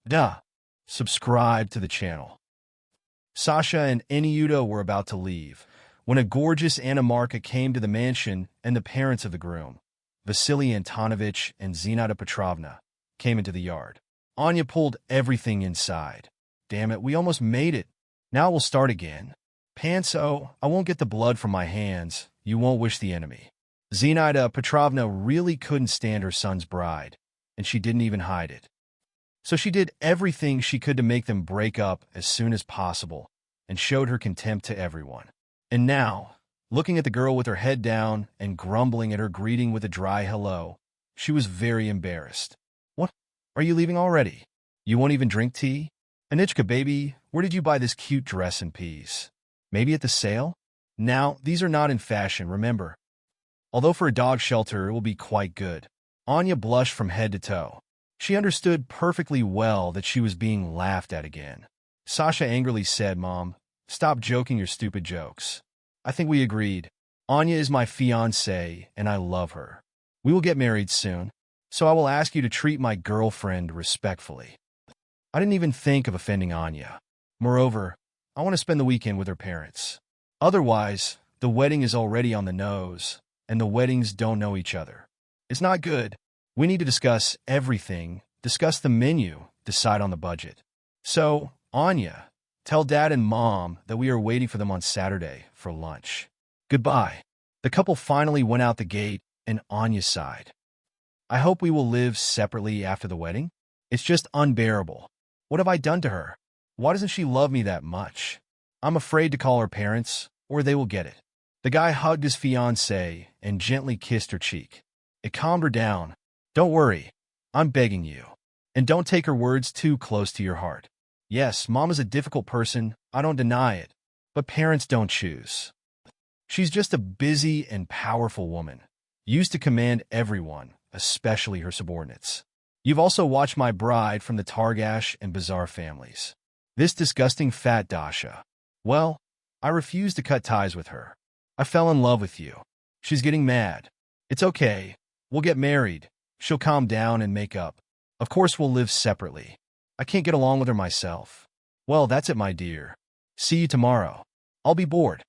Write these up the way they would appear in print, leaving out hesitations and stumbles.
Duh. Subscribe to the channel. Sasha and Eniuta were about to leave when a gorgeous Anna Marka came to the mansion, and the parents of the groom, Vasily Antonovich and Zinaida Petrovna, came into the yard. Anya pulled everything inside. Damn it, we almost made it. Now we'll start again. Pantso, I won't get the blood from my hands. You won't wish the enemy. Zinaida Petrovna really couldn't stand her son's bride, and she didn't even hide it. So she did everything she could to make them break up as soon as possible, and showed her contempt to everyone. And now, looking at the girl with her head down and grumbling at her greeting with a dry hello, she was very embarrassed. What? Are you leaving already? You won't even drink tea? Anichka, baby, where did you buy this cute dress and piece? Maybe at the sale? Now, these are not in fashion, remember. Although for a dog shelter it will be quite good. Anya blushed from head to toe. She understood perfectly well that she was being laughed at again. Sasha angrily said, Mom, stop joking your stupid jokes. I think we agreed. Anya is my fiancée, and I love her. We will get married soon, so I will ask you to treat my girlfriend respectfully. I didn't even think of offending Anya. Moreover, I want to spend the weekend with her parents. Otherwise, the wedding is already on the nose, and the weddings don't know each other. It's not good. We need to discuss everything, discuss the menu, decide on the budget. So, Anya, tell Dad and Mom that we are waiting for them on Saturday for lunch. Goodbye. The couple finally went out the gate, and Anya sighed. I hope we will live separately after the wedding. It's just unbearable. What have I done to her? Why doesn't she love me that much? I'm afraid to call her parents, or they will get it. The guy hugged his fiancée and gently kissed her cheek. It calmed her down. Don't worry. I'm begging you. And don't take her words too close to your heart. Yes, Mom is a difficult person, I don't deny it, but parents don't choose. She's just a busy and powerful woman, used to command everyone, especially her subordinates. You've also watched my bride from the Targash and Bazar families. This disgusting fat Dasha. Well, I refuse to cut ties with her. I fell in love with you. She's getting mad. It's okay. We'll get married. She'll calm down and make up. Of course we'll live separately. I can't get along with her myself. Well, that's it, my dear. See you tomorrow. I'll be bored.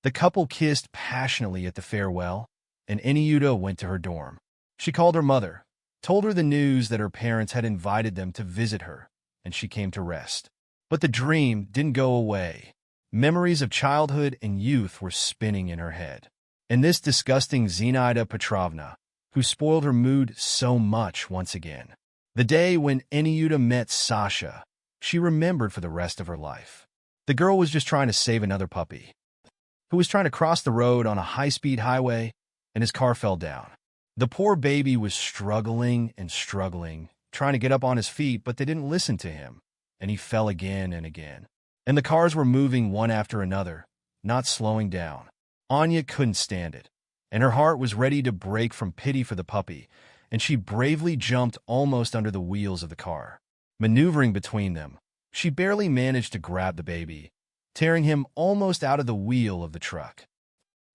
The couple kissed passionately at the farewell, and Eniuta went to her dorm. She called her mother, told her the news that her parents had invited them to visit her, and she came to rest. But the dream didn't go away. Memories of childhood and youth were spinning in her head. And this disgusting Zinaida Petrovna, who spoiled her mood so much once again. The day when Eniuta met Sasha, she remembered for the rest of her life. The girl was just trying to save another puppy, who was trying to cross the road on a high-speed highway, and his car fell down. The poor baby was struggling and struggling, trying to get up on his feet, but they didn't listen to him, and he fell again and again. And the cars were moving one after another, not slowing down. Anya couldn't stand it, and her heart was ready to break from pity for the puppy, and she bravely jumped almost under the wheels of the car. Maneuvering between them, she barely managed to grab the baby, tearing him almost out of the wheel of the truck.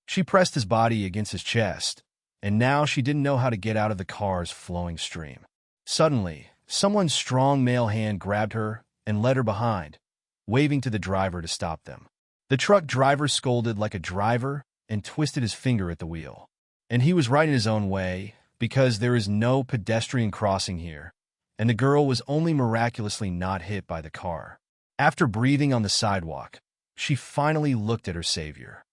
She pressed his body against his chest, and now she didn't know how to get out of the car's flowing stream. Suddenly, someone's strong male hand grabbed her and led her behind, waving to the driver to stop them. The truck driver scolded like a driver and twisted his finger at the wheel. And he was right in his own way, because there is no pedestrian crossing here, and the girl was only miraculously not hit by the car. After breathing on the sidewalk, she finally looked at her savior.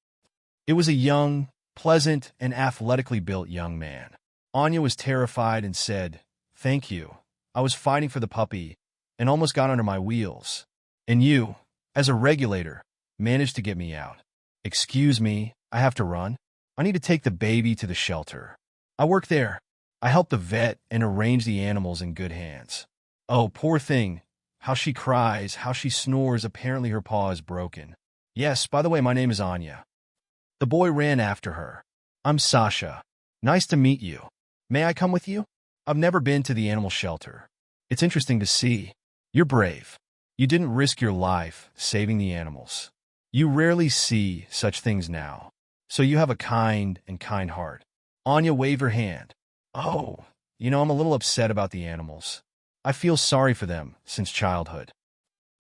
It was a young, pleasant, and athletically built young man. Anya was terrified and said, "Thank you. I was fighting for the puppy and almost got under my wheels. And you, as a regulator, managed to get me out. Excuse me, I have to run. I need to take the baby to the shelter. I work there. I help the vet and arrange the animals in good hands. Oh, poor thing. How she cries, how she snores. Apparently her paw is broken. Yes, by the way, my name is Anya." The boy ran after her. "I'm Sasha. Nice to meet you. May I come with you? I've never been to the animal shelter. It's interesting to see. You're brave. You didn't risk your life saving the animals. You rarely see such things now. So you have a kind heart." Anya waved her hand. "Oh, I'm a little upset about the animals. I feel sorry for them since childhood,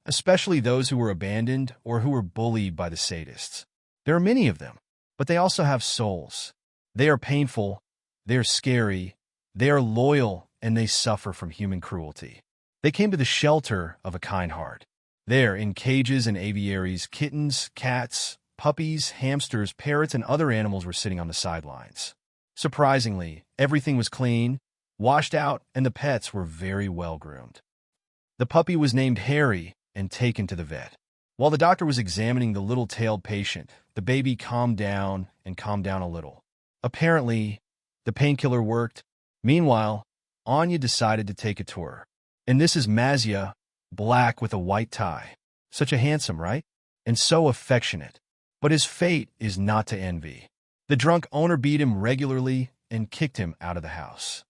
especially those who were abandoned or who were bullied by the sadists. There are many of them, but they also have souls. They are painful, they are scary, they are loyal, and they suffer from human cruelty. They came to the shelter of a kind heart. There, in cages and aviaries, kittens, cats, puppies, hamsters, parrots, and other animals were sitting on the sidelines. Surprisingly, everything was clean, washed out, and the pets were very well groomed. The puppy was named Harry and taken to the vet. While the doctor was examining the little-tailed patient, the baby calmed down a little. Apparently, the painkiller worked. Meanwhile, Anya decided to take a tour. And this is Mazia, black with a white tie. Such a handsome, right? And so affectionate. But his fate is not to envy. The drunk owner beat him regularly and kicked him out of the house.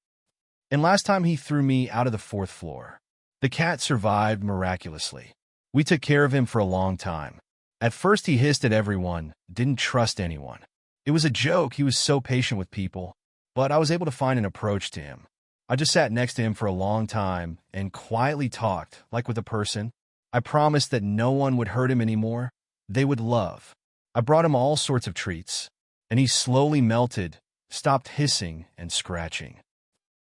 And last time he threw me out of the 4th floor. The cat survived miraculously. We took care of him for a long time. At first he hissed at everyone, didn't trust anyone. It was a joke, he was so patient with people, but I was able to find an approach to him. I just sat next to him for a long time and quietly talked, like with a person. I promised that no one would hurt him anymore. They would love. I brought him all sorts of treats, and he slowly melted, stopped hissing and scratching.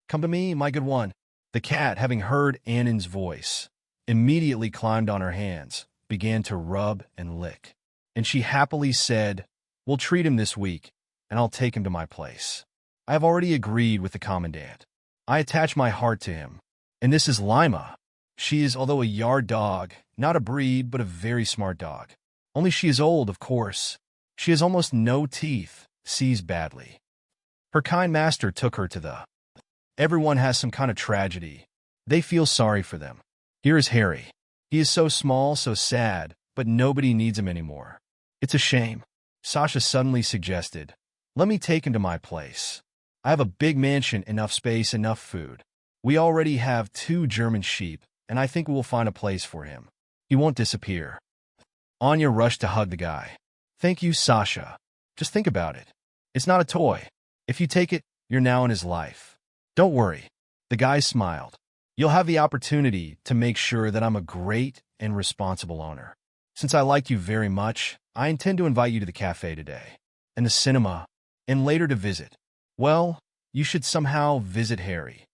Come to me, my good one. The cat, having heard Annan's voice, immediately climbed on her hands, began to rub and lick. And she happily said, "We'll treat him this week, and I'll take him to my place. I have already agreed with the commandant. I attach my heart to him. And this is Lima. She is, although a yard dog, not a breed, but a very smart dog. Only she is old, of course. She has almost no teeth, sees badly. Her kind master took her to the... Everyone has some kind of tragedy. They feel sorry for them. Here is Harry. He is so small, so sad, but nobody needs him anymore. It's a shame." Sasha suddenly suggested, "Let me take him to my place. I have a big mansion, enough space, enough food. We already have 2 German sheep, and I think we will find a place for him. He won't disappear." Anya rushed to hug the guy. "Thank you, Sasha. Just think about it. It's not a toy. If you take it, you're now in his life. Don't worry." The guy smiled. "You'll have the opportunity to make sure that I'm a great and responsible owner. Since I liked you very much, I intend to invite you to the cafe today, and the cinema, and later to visit. Well, you should somehow visit Harry."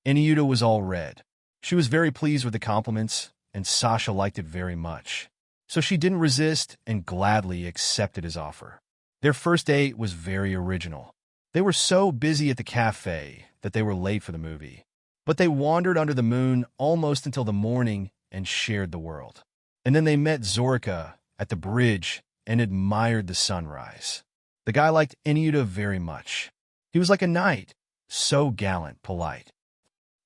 Iniuta was all red. She was very pleased with the compliments, and Sasha liked it very much. So she didn't resist and gladly accepted his offer. Their first date was very original. They were so busy at the cafe that they were late for the movie. But they wandered under the moon almost until the morning and shared the world. And then they met Zorka at the bridge and admired the sunrise. The guy liked Iniuta very much. He was like a knight, so gallant, polite.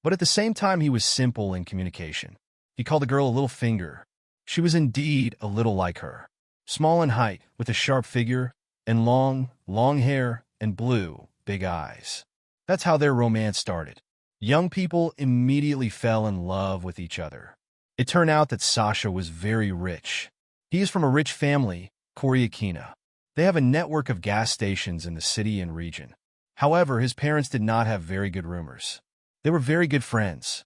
But at the same time, he was simple in communication. He called the girl a little finger. She was indeed a little like her. Small in height, with a sharp figure, and long hair, and blue, big eyes. That's how their romance started. Young people immediately fell in love with each other. It turned out that Sasha was very rich. He is from a rich family, Koryakina. They have a network of gas stations in the city and region. However, his parents did not have very good rumors. They were very good friends.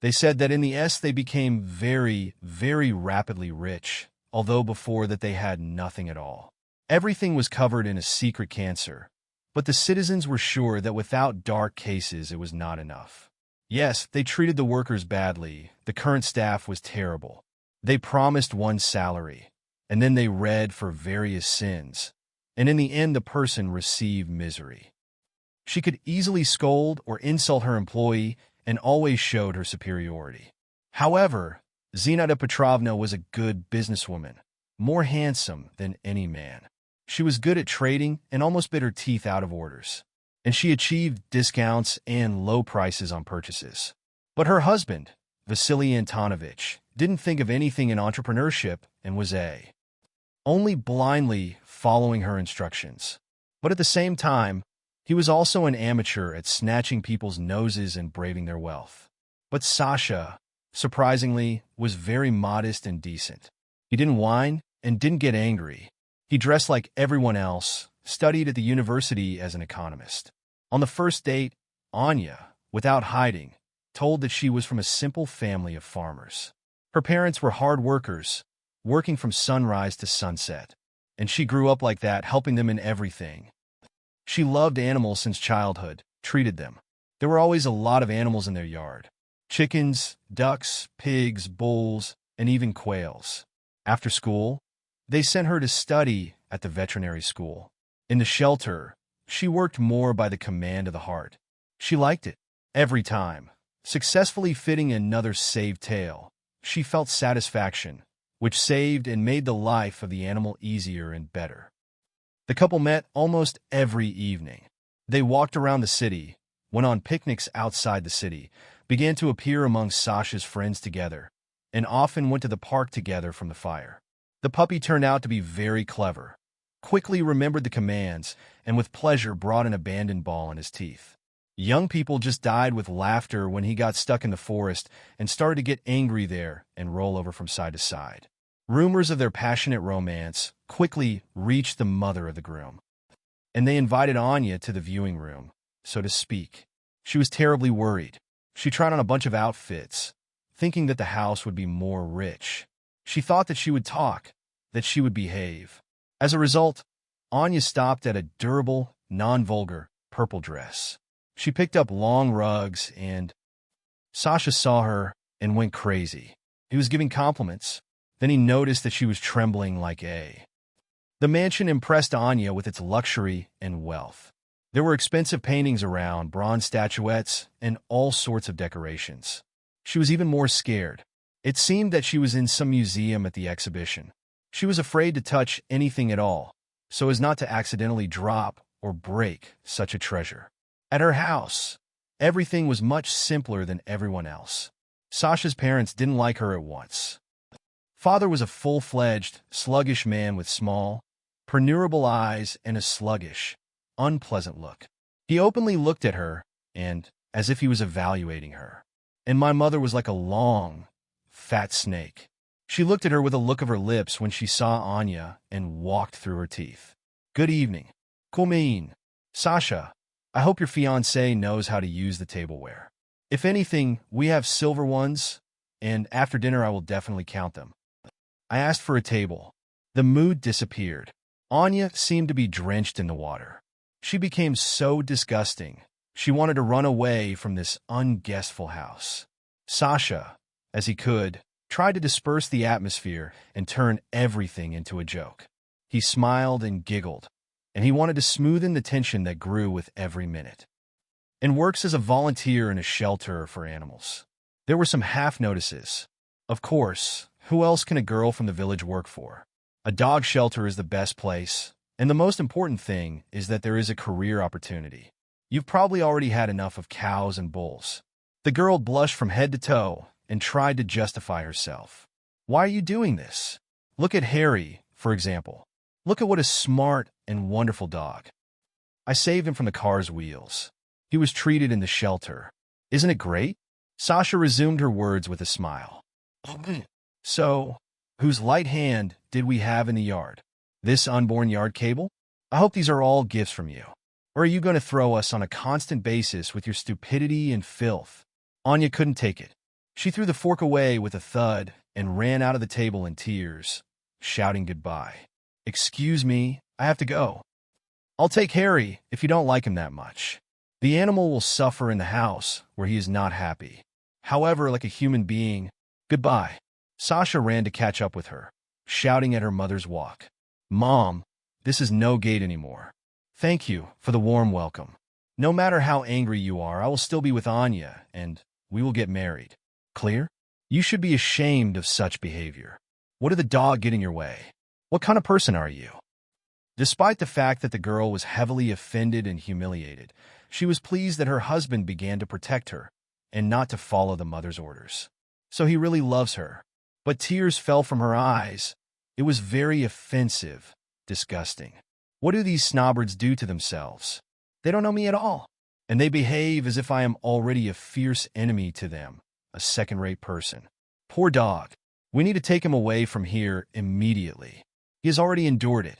They said that in the S they became very, very rapidly rich, although before that they had nothing at all. Everything was covered in a secret cancer, but the citizens were sure that without dark cases it was not enough. Yes, they treated the workers badly. The current staff was terrible. They promised one salary, and then they read for various sins, and in the end the person received misery. She could easily scold or insult her employee and always showed her superiority. However, Zinata Petrovna was a good businesswoman, more handsome than any man. She was good at trading and almost bit her teeth out of orders, and she achieved discounts and low prices on purchases. But her husband, Vasily Antonovich, didn't think of anything in entrepreneurship and was only blindly following her instructions. But at the same time, he was also an amateur at snatching people's noses and braving their wealth. But Sasha, surprisingly, was very modest and decent. He didn't whine and didn't get angry. He dressed like everyone else, studied at the university as an economist. On the first date, Anya, without hiding, told that she was from a simple family of farmers. Her parents were hard workers, working from sunrise to sunset, and she grew up like that, helping them in everything. She loved animals since childhood, treated them. There were always a lot of animals in their yard: chickens, ducks, pigs, bulls, and even quails. After school, they sent her to study at the veterinary school. In the shelter, she worked more by the command of the heart. She liked it. Every time, successfully fitting another saved tail, she felt satisfaction, which saved and made the life of the animal easier and better. The couple met almost every evening. They walked around the city, went on picnics outside the city, began to appear among Sasha's friends together, and often went to the park together from the fire. The puppy turned out to be very clever, quickly remembered the commands, and with pleasure brought an abandoned ball in his teeth. Young people just died with laughter when he got stuck in the forest and started to get angry there and roll over from side to side. Rumors of their passionate romance quickly reached the mother of the groom, and they invited Anya to the viewing room, so to speak. She was terribly worried. She tried on a bunch of outfits, thinking that the house would be more rich. She thought that she would talk, that she would behave. As a result, Anya stopped at a durable, non-vulgar purple dress. She picked up long rugs, and Sasha saw her and went crazy. He was giving compliments. Then he noticed that she was trembling like a. The mansion impressed Anya with its luxury and wealth. There were expensive paintings around, bronze statuettes, and all sorts of decorations. She was even more scared. It seemed that she was in some museum at the exhibition. She was afraid to touch anything at all, so as not to accidentally drop or break such a treasure. At her house, everything was much simpler than everyone else. Sasha's parents didn't like her at once. Father was a full-fledged, sluggish man with small, penurible eyes and a sluggish, unpleasant look. He openly looked at her, and as if he was evaluating her. And my mother was like a long, fat snake. She looked at her with a look of her lips when she saw Anya and walked through her teeth. "Good evening. Kulmein. Sasha, I hope your fiancé knows how to use the tableware. If anything, we have silver ones, and after dinner I will definitely count them." I asked for a table. The mood disappeared. Anya seemed to be drenched in the water. She became so disgusting. She wanted to run away from this unguestful house. Sasha, as he could, tried to disperse the atmosphere and turn everything into a joke. He smiled and giggled, and he wanted to smoothen the tension that grew with every minute. And works as a volunteer in a shelter for animals. There were some half-notices. Of course, who else can a girl from the village work for? A dog shelter is the best place, and the most important thing is that there is a career opportunity. You've probably already had enough of cows and bulls. The girl blushed from head to toe and tried to justify herself. Why are you doing this? Look at Harry, for example. Look at what a smart and wonderful dog. I saved him from the car's wheels. He was treated in the shelter. Isn't it great? Sasha resumed her words with a smile. So, whose light hand did we have in the yard? This unborn yard cable? I hope these are all gifts from you. Or are you going to throw us on a constant basis with your stupidity and filth? Anya couldn't take it. She threw the fork away with a thud and ran out of the table in tears, shouting goodbye. "Excuse me, I have to go. I'll take Harry if you don't like him that much. The animal will suffer in the house where he is not happy. However, like a human being, goodbye." Sasha ran to catch up with her, shouting at her mother's walk. "Mom, this is no gate anymore. Thank you for the warm welcome. No matter how angry you are, I will still be with Anya, and we will get married. Clear? You should be ashamed of such behavior. What did the dog get in your way? What kind of person are you?" Despite the fact that the girl was heavily offended and humiliated, she was pleased that her husband began to protect her and not to follow the mother's orders. So he really loves her. But tears fell from her eyes. It was very offensive, disgusting. What do these snobbards do to themselves? They don't know me at all, and they behave as if I am already a fierce enemy to them, a second-rate person. Poor dog. We need to take him away from here immediately. He has already endured it.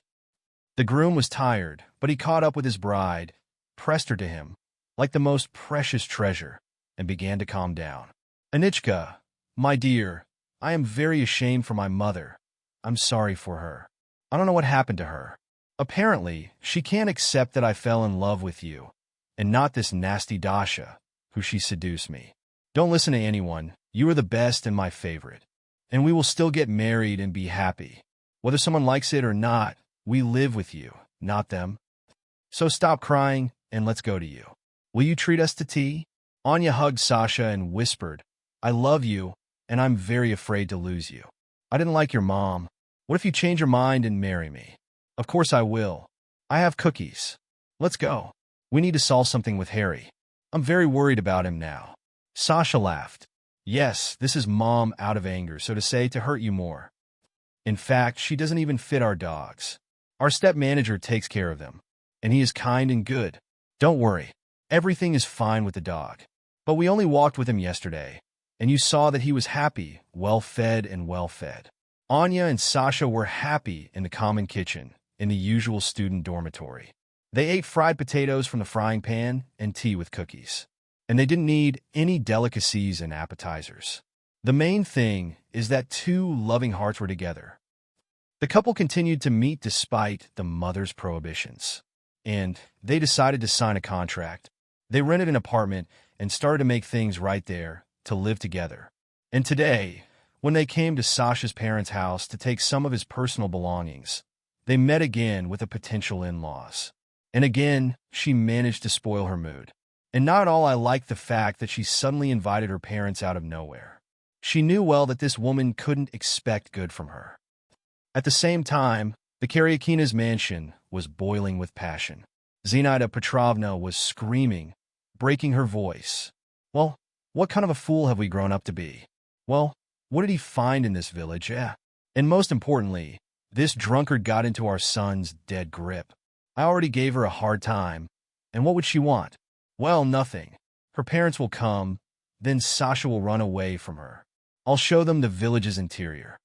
The groom was tired, but he caught up with his bride, pressed her to him, like the most precious treasure. and began to calm down. Anichka, my dear, I am very ashamed for my mother. I'm sorry for her. I don't know what happened to her. Apparently, she can't accept that I fell in love with you, and not this nasty Dasha, who she seduced me. Don't listen to anyone. You are the best and my favorite. And we will still get married and be happy. Whether someone likes it or not, we live with you, not them. So stop crying and let's go to you. Will you treat us to tea? Anya hugged Sasha and whispered, I love you, and I'm very afraid to lose you. I didn't like your mom. What if you change your mind and marry me? Of course I will. I have cookies. Let's go. We need to solve something with Harry. I'm very worried about him now. Sasha laughed. Yes, this is Mom out of anger, so to say, to hurt you more. In fact, she doesn't even fit our dogs. Our step manager takes care of them, and he is kind and good. Don't worry. Everything is fine with the dog. But we only walked with him yesterday, and you saw that he was happy, well-fed and well-fed. Anya and Sasha were happy in the common kitchen, in the usual student dormitory. They ate fried potatoes from the frying pan and tea with cookies. And they didn't need any delicacies and appetizers. The main thing is that two loving hearts were together. The couple continued to meet despite the mother's prohibitions. And they decided to sign a contract. They rented an apartment and started to make things right there to live together. And today, when they came to Sasha's parents' house to take some of his personal belongings, they met again with the potential in-laws. And again, she managed to spoil her mood. And not at all I liked the fact that she suddenly invited her parents out of nowhere. She knew well that this woman couldn't expect good from her. At the same time, the Karyakina's mansion was boiling with passion. Zinaida Petrovna was screaming, breaking her voice. Well, what kind of a fool have we grown up to be? Well, what did he find in this village? And most importantly, this drunkard got into our son's dead grip. I already gave her a hard time. And what would she want? Well, nothing. Her parents will come, then Sasha will run away from her. I'll show them the village's interior.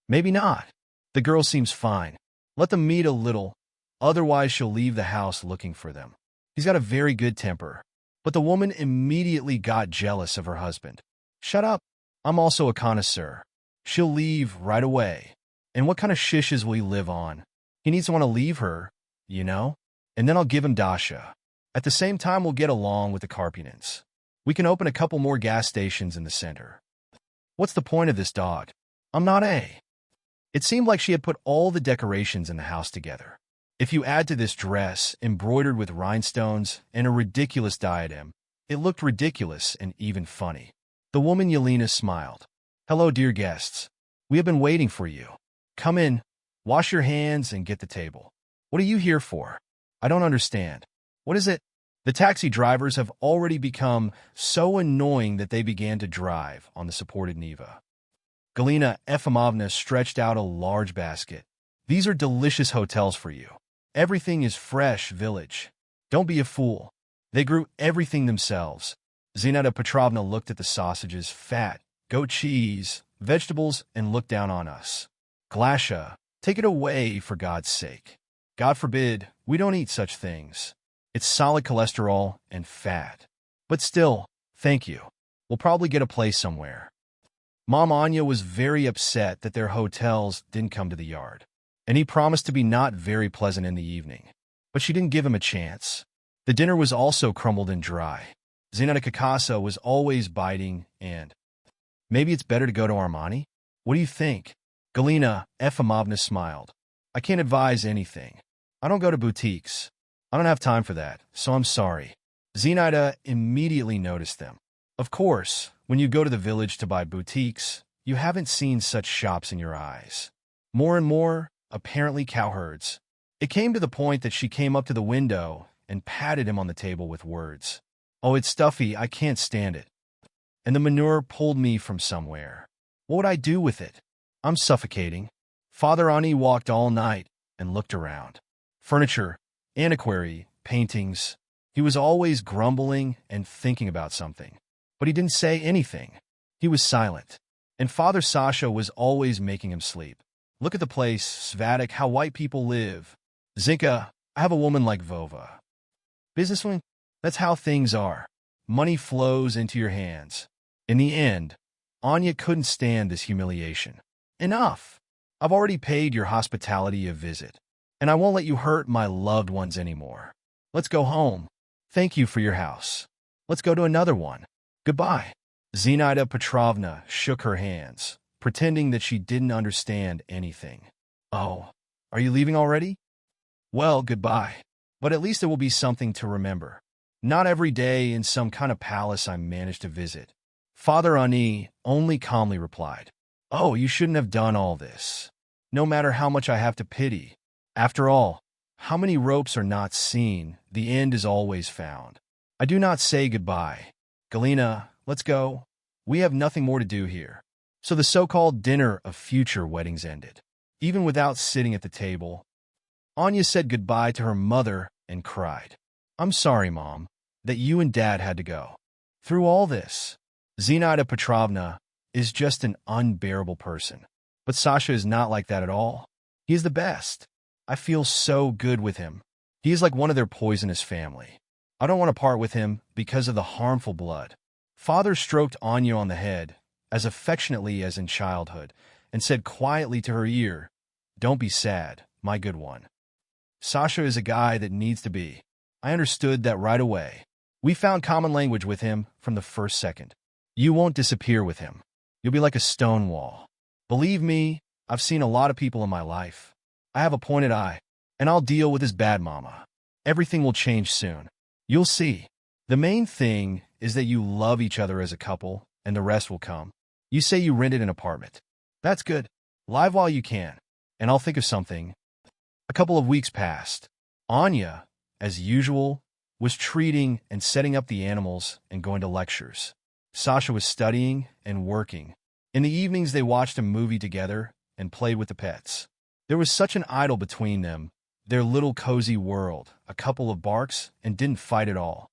Maybe not. The girl seems fine. Let them meet a little, otherwise she'll leave the house looking for them. He's got a very good temper. But the woman immediately got jealous of her husband. Shut up. I'm also a connoisseur. She'll leave right away. And what kind of shishes will he live on? He needs to want to leave her, you know? And then I'll give him Dasha. At the same time, we'll get along with the Karpinins. We can open a couple more gas stations in the center. What's the point of this dog? I'm not a. It seemed like she had put all the decorations in the house together. If you add to this dress, embroidered with rhinestones and a ridiculous diadem, it looked ridiculous and even funny. The woman Yelena smiled. Hello, dear guests. We have been waiting for you. Come in, wash your hands, and get the table. What are you here for? I don't understand. What is it? The taxi drivers have already become so annoying that they began to drive on the supported Niva. Galina Efimovna stretched out a large basket. These are delicious hotels for you. Everything is fresh, village. Don't be a fool. They grew everything themselves. Zinaida Petrovna looked at the sausages, fat, goat cheese, vegetables, and looked down on us. Glasha, take it away, for God's sake. God forbid, we don't eat such things. It's solid cholesterol and fat. But still, thank you. We'll probably get a place somewhere. Mom Anya was very upset that their hotels didn't come to the yard, and he promised to be not very pleasant in the evening. But she didn't give him a chance. The dinner was also crumbled and dry. Zinaida Kakasa was always biting, and maybe it's better to go to Armani? What do you think? Galina Efimovna smiled. I can't advise anything. I don't go to boutiques. I don't have time for that, so I'm sorry. Zinaida immediately noticed them. Of course, when you go to the village to buy boutiques, you haven't seen such shops in your eyes. More and more, apparently cowherds. It came to the point that she came up to the window and patted him on the table with words. Oh, it's stuffy, I can't stand it. And the manure pulled me from somewhere. What would I do with it? I'm suffocating. Father Ani walked all night and looked around. Furniture, antiquary, paintings. He was always grumbling and thinking about something. But he didn't say anything. He was silent. And Father Sasha was always making him sleep. Look at the place, Svatik, how white people live. Zinka, I have a woman like Vova. Businesswoman? That's how things are. Money flows into your hands. In the end, Anya couldn't stand this humiliation. Enough! I've already paid your hospitality a visit, and I won't let you hurt my loved ones anymore. Let's go home. Thank you for your house. Let's go to another one. Goodbye. Zinaida Petrovna shook her hands, pretending that she didn't understand anything. Oh, are you leaving already? Well, goodbye. But at least it will be something to remember. Not every day in some kind of palace I managed to visit. Father Ani only calmly replied, Oh, you shouldn't have done all this. No matter how much I have to pity. After all, how many ropes are not seen, the end is always found. I do not say goodbye. Galina, let's go. We have nothing more to do here. So the so-called dinner of future weddings ended. Even without sitting at the table, Anya said goodbye to her mother and cried. I'm sorry, Mom, that you and Dad had to go through all this. Zinaida Petrovna is just an unbearable person. But Sasha is not like that at all. He is the best. I feel so good with him. He is like one of their poisonous family. I don't want to part with him because of the harmful blood. Father stroked Anya on the head, as affectionately as in childhood, and said quietly to her ear, Don't be sad, my good one. Sasha is a guy that needs to be. I understood that right away. We found common language with him from the first second. You won't disappear with him. You'll be like a stone wall. Believe me, I've seen a lot of people in my life. I have a pointed eye, and I'll deal with his bad mama. Everything will change soon. You'll see. The main thing is that you love each other as a couple, and the rest will come. You say you rented an apartment. That's good. Live while you can, and I'll think of something. A couple of weeks passed. Anya, as usual, was treating and setting up the animals and going to lectures. Sasha was studying and working. In the evenings, they watched a movie together and played with the pets. There was such an idyll between them, their little cozy world, a couple of barks, and didn't fight at all.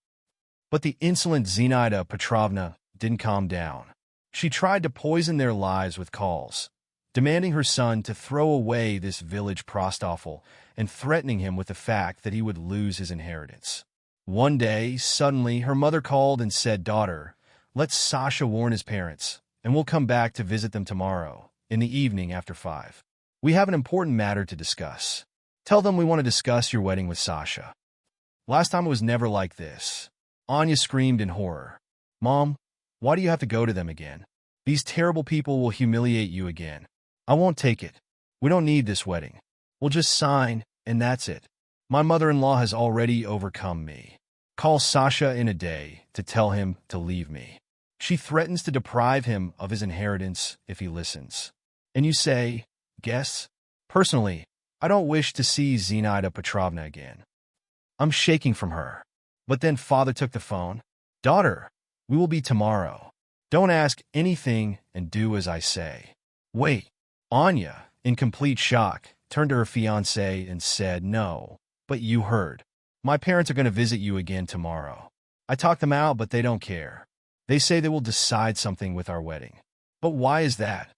But the insolent Zinaida Petrovna didn't calm down. She tried to poison their lives with calls, demanding her son to throw away this village prostoffel and threatening him with the fact that he would lose his inheritance. One day, suddenly, her mother called and said, Daughter, let Sasha warn his parents, and we'll come back to visit them tomorrow, in the evening after 5. We have an important matter to discuss. Tell them we want to discuss your wedding with Sasha. Last time it was never like this. Anya screamed in horror. Mom, why do you have to go to them again? These terrible people will humiliate you again. I won't take it. We don't need this wedding. We'll just sign, and that's it. My mother-in-law has already overcome me. Call Sasha in a day to tell him to leave me. She threatens to deprive him of his inheritance if he listens. And you say, guess? Personally, I don't wish to see Zinaida Petrovna again. I'm shaking from her. But then Father took the phone. Daughter, we will be tomorrow. Don't ask anything and do as I say. Wait. Anya, in complete shock, turned to her fiancé and said, No, but you heard. My parents are going to visit you again tomorrow. I talked them out, but they don't care. They say they will decide something with our wedding. But why is that?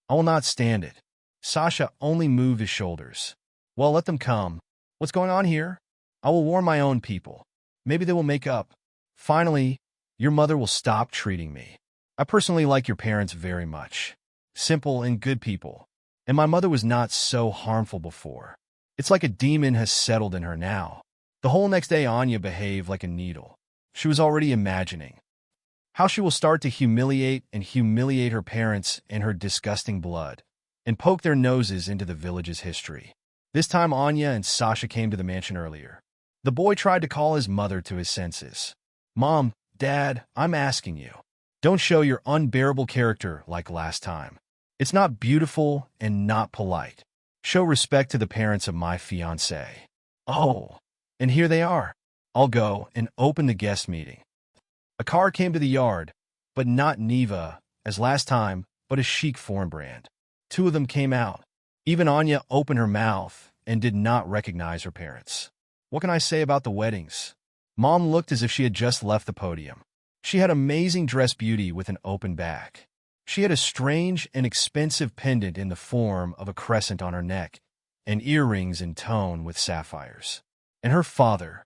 I will not stand it. Sasha only moved his shoulders. Well, let them come. What's going on here? I will warn my own people. Maybe they will make up. Finally, your mother will stop treating me. I personally like your parents very much. Simple and good people. And my mother was not so harmful before. It's like a demon has settled in her now. The whole next day, Anya behaved like a needle. She was already imagining how she will start to humiliate her parents in her disgusting blood, and poke their noses into the village's history. This time, Anya and Sasha came to the mansion earlier. The boy tried to call his mother to his senses. Mom, Dad, I'm asking you. Don't show your unbearable character like last time. It's not beautiful and not polite. Show respect to the parents of my fiancé. Oh, and here they are. I'll go and open the guest meeting. A car came to the yard, but not Neva, as last time, but a chic foreign brand. 2 of them came out. Even Anya opened her mouth and did not recognize her parents. What can I say about the weddings? Mom looked as if she had just left the podium. She had amazing dress beauty with an open back. She had a strange and expensive pendant in the form of a crescent on her neck, and earrings in tone with sapphires. And her father.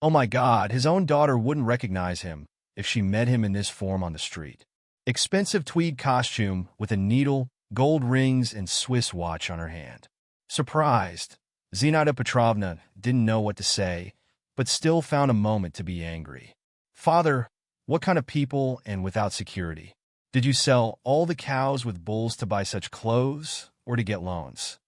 Oh my God, his own daughter wouldn't recognize him if she met him in this form on the street. Expensive tweed costume with a needle, gold rings, and Swiss watch on her hand. Surprised, Zinaida Petrovna didn't know what to say, but still found a moment to be angry. Father, what kind of people and without security? Did you sell all the cows with bulls to buy such clothes or to get loans?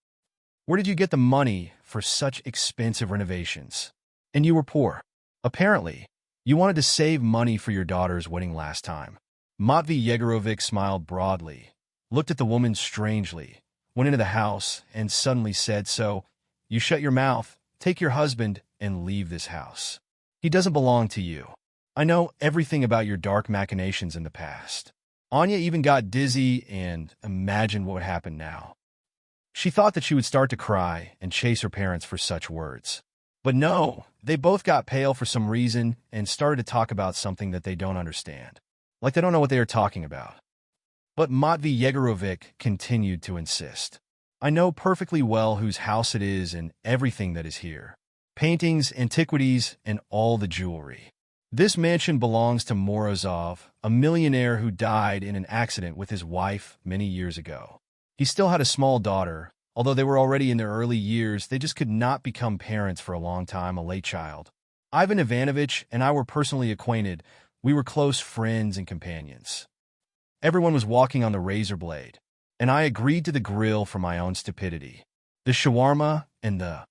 Where did you get the money for such expensive renovations? And you were poor. Apparently, you wanted to save money for your daughter's wedding last time. Matvey Yegorovich smiled broadly, looked at the woman strangely, went into the house, and suddenly said, "So, you shut your mouth, take your husband, and leave this house. He doesn't belong to you. I know everything about your dark machinations in the past." Anya even got dizzy and imagined what would happen now. She thought that she would start to cry and chase her parents for such words. But no, they both got pale for some reason and started to talk about something that they don't understand. Like they don't know what they are talking about. But Matvey Yegorovich continued to insist. "I know perfectly well whose house it is and everything that is here. Paintings, antiquities, and all the jewelry. This mansion belongs to Morozov, a millionaire who died in an accident with his wife many years ago. He still had a small daughter. Although they were already in their early years, they just could not become parents for a long time, a late child. Ivan Ivanovich and I were personally acquainted. We were close friends and companions. Everyone was walking on the razor blade, and I agreed to the grill for my own stupidity. The shawarma and the..."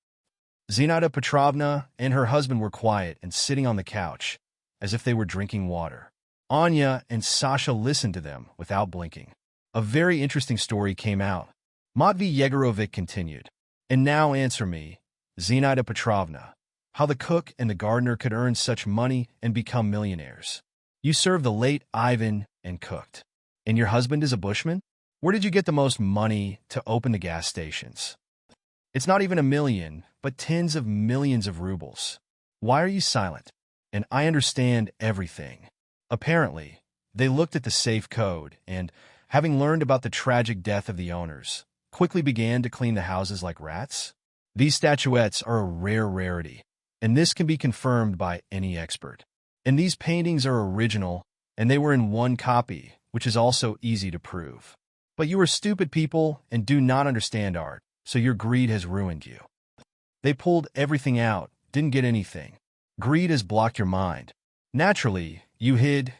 Zinaida Petrovna and her husband were quiet and sitting on the couch, as if they were drinking water. Anya and Sasha listened to them without blinking. A very interesting story came out. Matvey Yegorovich continued. "And now answer me, Zinaida Petrovna, how the cook and the gardener could earn such money and become millionaires. You served the late Ivan and cooked. And your husband is a bushman? Where did you get the most money to open the gas stations? It's not even 1 million, but tens of millions of rubles. Why are you silent? And I understand everything." Apparently, they looked at the safe code and, having learned about the tragic death of the owners, quickly began to clean the houses like rats. These statuettes are a rare rarity, and this can be confirmed by any expert. And these paintings are original, and they were in one copy, which is also easy to prove. But you are stupid people and do not understand art, so your greed has ruined you. They pulled everything out, didn't get anything. Greed has blocked your mind. Naturally, you hid,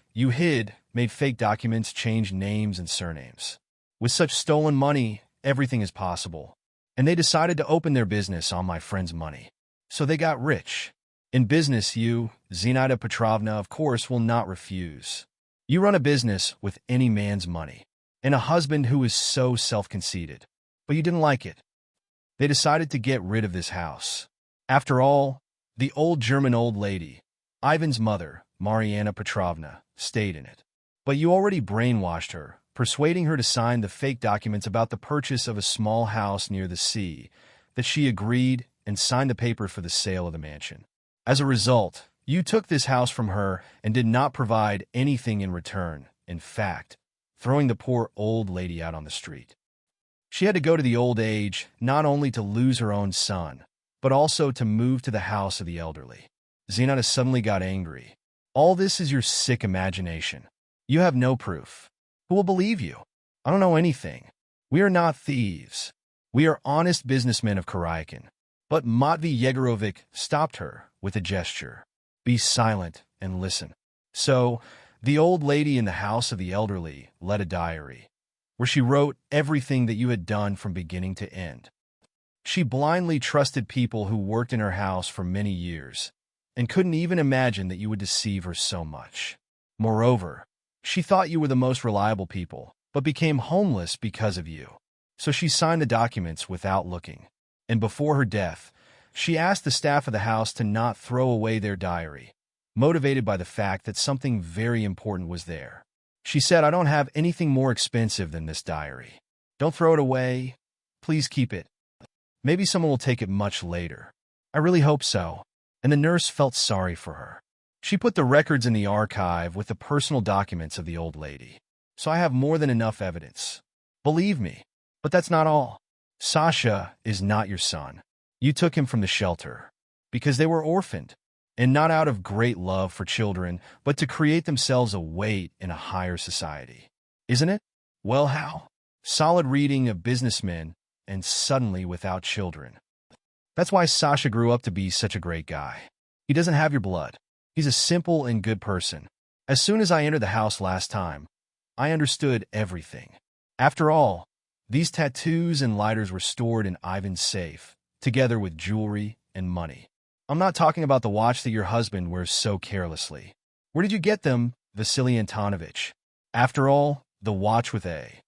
made fake documents, changed names and surnames. With such stolen money, everything is possible. And they decided to open their business on my friend's money. So they got rich. In business, you, Zinaida Petrovna, of course, will not refuse. You run a business with any man's money. And a husband who is so self-conceited. But you didn't like it. They decided to get rid of this house. After all, the old German old lady, Ivan's mother, Mariana Petrovna, stayed in it. But you already brainwashed her, persuading her to sign the fake documents about the purchase of a small house near the sea, that she agreed and signed the paper for the sale of the mansion. As a result, you took this house from her and did not provide anything in return, in fact, throwing the poor old lady out on the street. She had to go to the old age not only to lose her own son, but also to move to the house of the elderly. Zinaida suddenly got angry. "All this is your sick imagination. You have no proof. Who will believe you? I don't know anything. We are not thieves. We are honest businessmen of Karyakin." But Matvey Yegorovich stopped her with a gesture. "Be silent and listen." So, the old lady in the house of the elderly led a diary, where she wrote everything that you had done from beginning to end. She blindly trusted people who worked in her house for many years, and couldn't even imagine that you would deceive her so much. Moreover, she thought you were the most reliable people, but became homeless because of you. So she signed the documents without looking. And before her death, she asked the staff of the house to not throw away their diary, motivated by the fact that something very important was there. She said, "I don't have anything more expensive than this diary. Don't throw it away. Please keep it. Maybe someone will take it much later." I really hope so. And the nurse felt sorry for her. She put the records in the archive with the personal documents of the old lady. So I have more than enough evidence. Believe me. But that's not all. Sasha is not your son. You took him from the shelter because they were orphaned. and not out of great love for children, but to create themselves a weight in a higher society. Isn't it? Well, how? Solid reading of businessmen, and suddenly without children. That's why Sasha grew up to be such a great guy. He doesn't have your blood. He's a simple and good person. As soon as I entered the house last time, I understood everything. After all, these tattoos and lighters were stored in Ivan's safe, together with jewelry and money. I'm not talking about the watch that your husband wears so carelessly. Where did you get them, Vasily Antonovich? After all, the watch with A.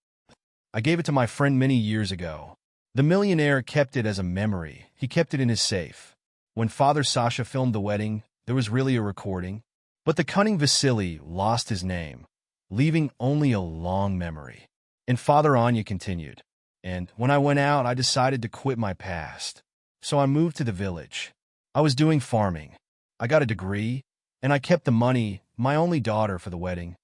I gave it to my friend many years ago. The millionaire kept it as a memory. He kept it in his safe. When Father Sasha filmed the wedding, there was really a recording. But the cunning Vasily lost his name, leaving only a long memory. And Father Anya continued. And when I went out, I decided to quit my past. So I moved to the village. I was doing farming. I got a degree, and I kept the money, my only daughter, for the wedding.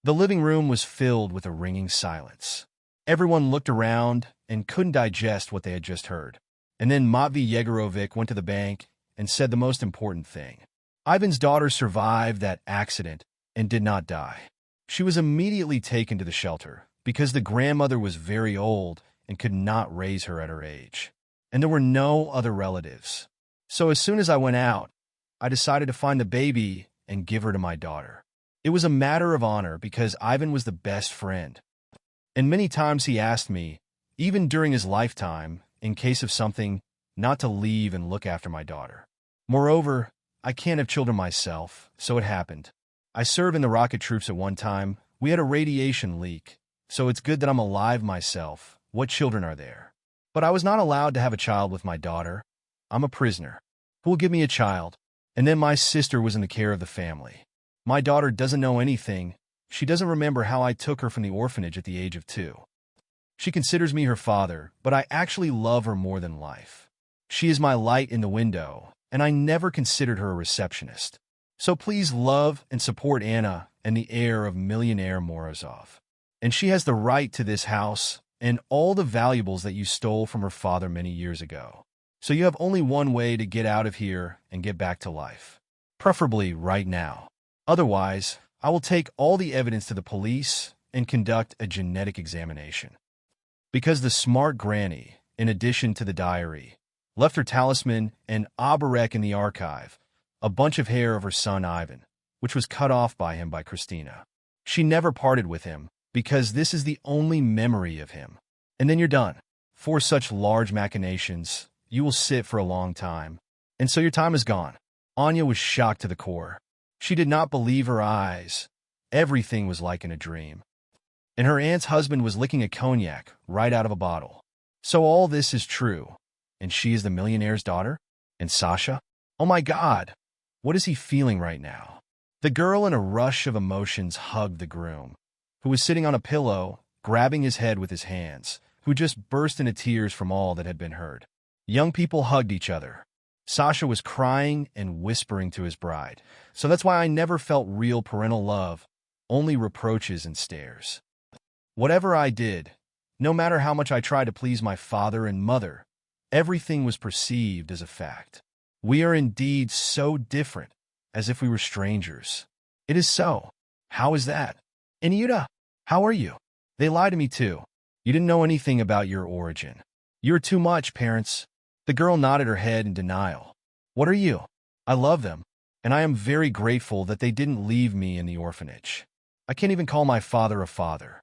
The living room was filled with a ringing silence. Everyone looked around and couldn't digest what they had just heard. And then Matvey Yegorovich went to the bank and said the most important thing. Ivan's daughter survived that accident and did not die. She was immediately taken to the shelter because the grandmother was very old and could not raise her at her age. And there were no other relatives. So as soon as I went out, I decided to find the baby and give her to my daughter. It was a matter of honor because Ivan was the best friend. And many times he asked me, even during his lifetime, in case of something, not to leave and look after my daughter. Moreover, I can't have children myself, so it happened. I served in the rocket troops at one time. We had a radiation leak, so it's good that I'm alive myself. What children are there? But I was not allowed to have a child with my daughter. I'm a prisoner. Who will give me a child? And then my sister was in the care of the family. My daughter doesn't know anything. She doesn't remember how I took her from the orphanage at the age of 2. She considers me her father, but I actually love her more than life. She is my light in the window, and I never considered her a receptionist. So please love and support Anna and the heir of millionaire Morozov. And she has the right to this house and all the valuables that you stole from her father many years ago. So you have only one way to get out of here and get back to life. Preferably right now. Otherwise, I will take all the evidence to the police and conduct a genetic examination. Because the smart granny, in addition to the diary, left her talisman and oborek in the archive, a bunch of hair of her son Ivan, which was cut off by him by Christina. She never parted with him, because this is the only memory of him. And then you're done. For such large machinations, you will sit for a long time. And so your time is gone. Anya was shocked to the core. She did not believe her eyes. Everything was like in a dream. And her aunt's husband was licking a cognac right out of a bottle. So all this is true. And she is the millionaire's daughter? And Sasha? Oh my God! What is he feeling right now? The girl, in a rush of emotions, hugged the groom, who was sitting on a pillow, grabbing his head with his hands, who just burst into tears from all that had been heard. Young people hugged each other. Sasha was crying and whispering to his bride. So that's why I never felt real parental love, only reproaches and stares. Whatever I did, no matter how much I tried to please my father and mother, everything was perceived as a fact. We are indeed so different, as if we were strangers. It is so. How is that? Inyuta, how are you? They lied to me too. You didn't know anything about your origin. You're too much, parents. The girl nodded her head in denial. What are you? I love them, and I am very grateful that they didn't leave me in the orphanage. I can't even call my father a father.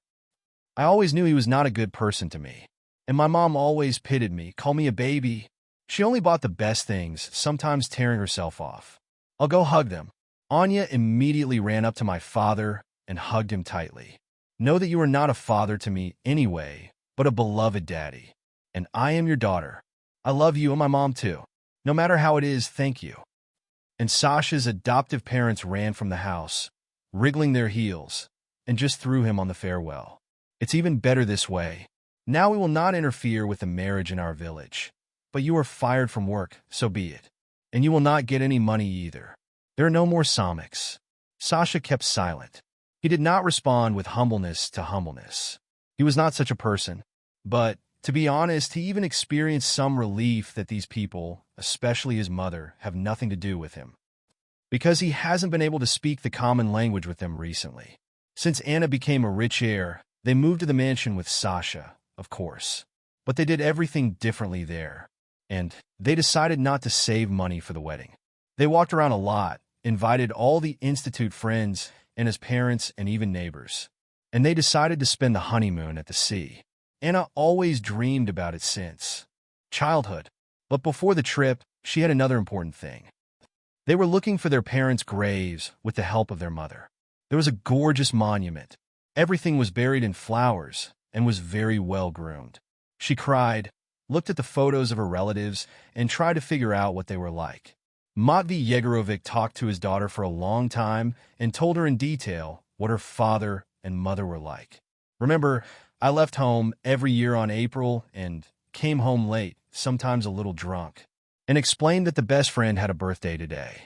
I always knew he was not a good person to me, and my mom always pitied me, called me a baby. She only bought the best things, sometimes tearing herself off. I'll go hug them. Anya immediately ran up to my father and hugged him tightly. Know that you are not a father to me anyway, but a beloved daddy. And I am your daughter. I love you and my mom too. No matter how it is, thank you. And Sasha's adoptive parents ran from the house, wriggling their heels, and just threw him on the farewell. It's even better this way. Now we will not interfere with the marriage in our village. But you are fired from work, so be it. And you will not get any money either. There are no more Samiks. Sasha kept silent. He did not respond with humbleness to humbleness. He was not such a person. But, to be honest, he even experienced some relief that these people, especially his mother, have nothing to do with him. because he hasn't been able to speak the common language with them recently. Since Anna became a rich heir, they moved to the mansion with Sasha, of course. But they did everything differently there, and they decided not to save money for the wedding. They walked around a lot, invited all the Institute friends and his parents and even neighbors, and they decided to spend the honeymoon at the sea. Anna always dreamed about it since childhood, but before the trip, she had another important thing. They were looking for their parents' graves with the help of their mother. There was a gorgeous monument. Everything was buried in flowers and was very well groomed. She cried, looked at the photos of her relatives, and tried to figure out what they were like. Matvey Yegorovich talked to his daughter for a long time and told her in detail what her father and mother were like. Remember, I left home every year on April and came home late, sometimes a little drunk, and explained that the best friend had a birthday today.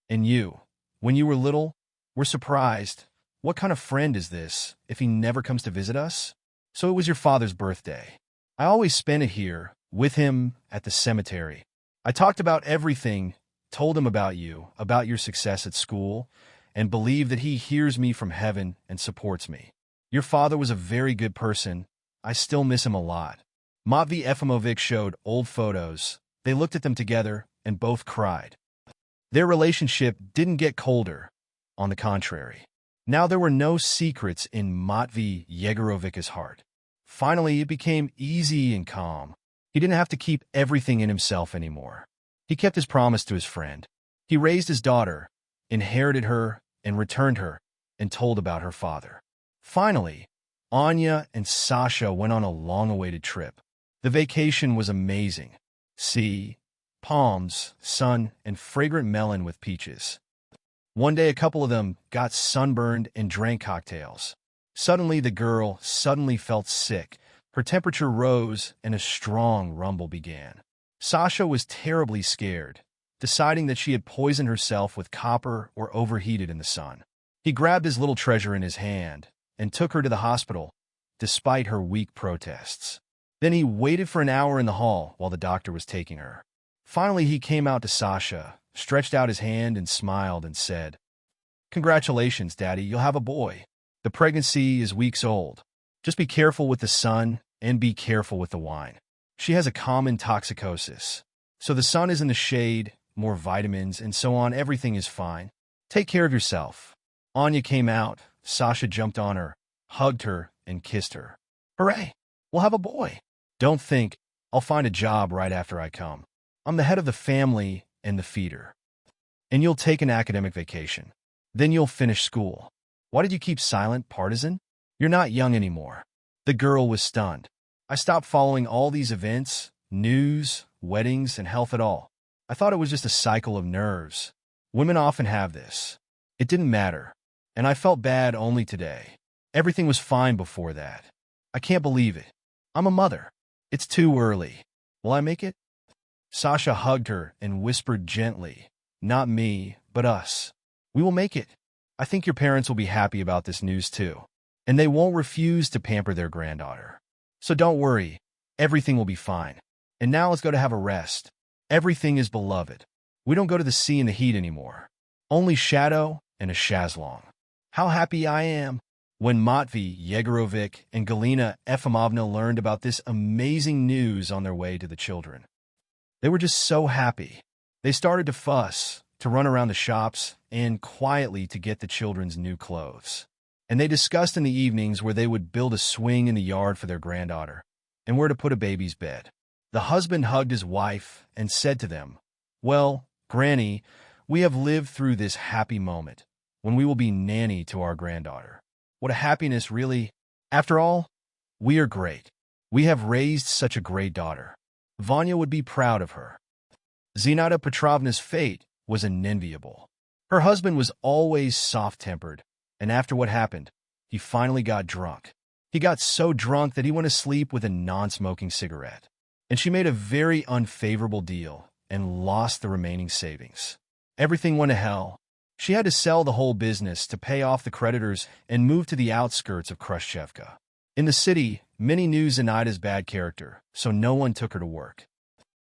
And you, when you were little, were surprised. What kind of friend is this if he never comes to visit us? So it was your father's birthday. I always spend it here, with him, at the cemetery. I talked about everything, told him about you, about your success at school, and believe that he hears me from heaven and supports me. Your father was a very good person. I still miss him a lot. Matvey Efimovich showed old photos. They looked at them together and both cried. Their relationship didn't get colder. On the contrary. Now there were no secrets in Matvey Yegorovich's heart. Finally, it became easy and calm. He didn't have to keep everything in himself anymore. He kept his promise to his friend. He raised his daughter, inherited her, and returned her, and told about her father. Finally, Anya and Sasha went on a long-awaited trip. The vacation was amazing. Sea, palms, sun, and fragrant melon with peaches. One day, a couple of them got sunburned and drank cocktails. Suddenly, the girl felt sick. Her temperature rose, and a strong rumble began. Sasha was terribly scared, deciding that she had poisoned herself with copper or overheated in the sun. He grabbed his little treasure in his hand and took her to the hospital, despite her weak protests. Then he waited for an hour in the hall while the doctor was taking her. Finally, he came out to Sasha, stretched out his hand and smiled and said, "Congratulations, Daddy, you'll have a boy. The pregnancy is weeks old. Just be careful with the sun and be careful with the wine. She has a common toxicosis. So the sun is in the shade, more vitamins, and so on. Everything is fine. Take care of yourself." Anya came out. Sasha jumped on her, hugged her, and kissed her. "Hooray! We'll have a boy." "Don't think. I'll find a job right after I come. I'm the head of the family and the feeder. And you'll take an academic vacation. Then you'll finish school. Why did you keep silent, partisan? You're not young anymore." The girl was stunned. "I stopped following all these events, news, weddings, and health at all. I thought it was just a cycle of nerves. Women often have this. It didn't matter. And I felt bad only today. Everything was fine before that. I can't believe it. I'm a mother. It's too early. Will I make it?" Sasha hugged her and whispered gently, "Not me, but us. We will make it. I think your parents will be happy about this news too. And they won't refuse to pamper their granddaughter. So don't worry. Everything will be fine. And now let's go to have a rest. Everything is beloved. We don't go to the sea in the heat anymore. Only shadow and a chaslong. How happy I am." When Matvey Yegorovich and Galina Efimovna learned about this amazing news on their way to the children, they were just so happy. They started to fuss, to run around the shops, and quietly to get the children's new clothes. And they discussed in the evenings where they would build a swing in the yard for their granddaughter, and where to put a baby's bed. The husband hugged his wife and said to them, "Well, Granny, we have lived through this happy moment, when we will be nanny to our granddaughter. What a happiness, really. After all, we are great. We have raised such a great daughter. Vanya would be proud of her." Zinata Petrovna's fate was unenviable. Her husband was always soft-tempered, and after what happened, he finally got drunk. He got so drunk that he went to sleep with a non-smoking cigarette. And she made a very unfavorable deal and lost the remaining savings. Everything went to hell. She had to sell the whole business to pay off the creditors and move to the outskirts of Khrushchevka. In the city, many knew Zinaita's bad character, so no one took her to work.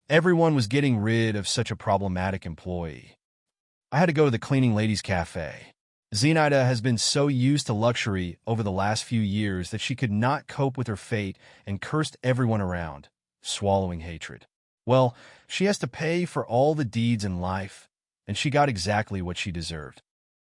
Everyone was getting rid of such a problematic employee. I had to go to the cleaning ladies' cafe. Zenaida has been so used to luxury over the last few years that she could not cope with her fate and cursed everyone around, swallowing hatred. Well, she has to pay for all the deeds in life, and she got exactly what she deserved.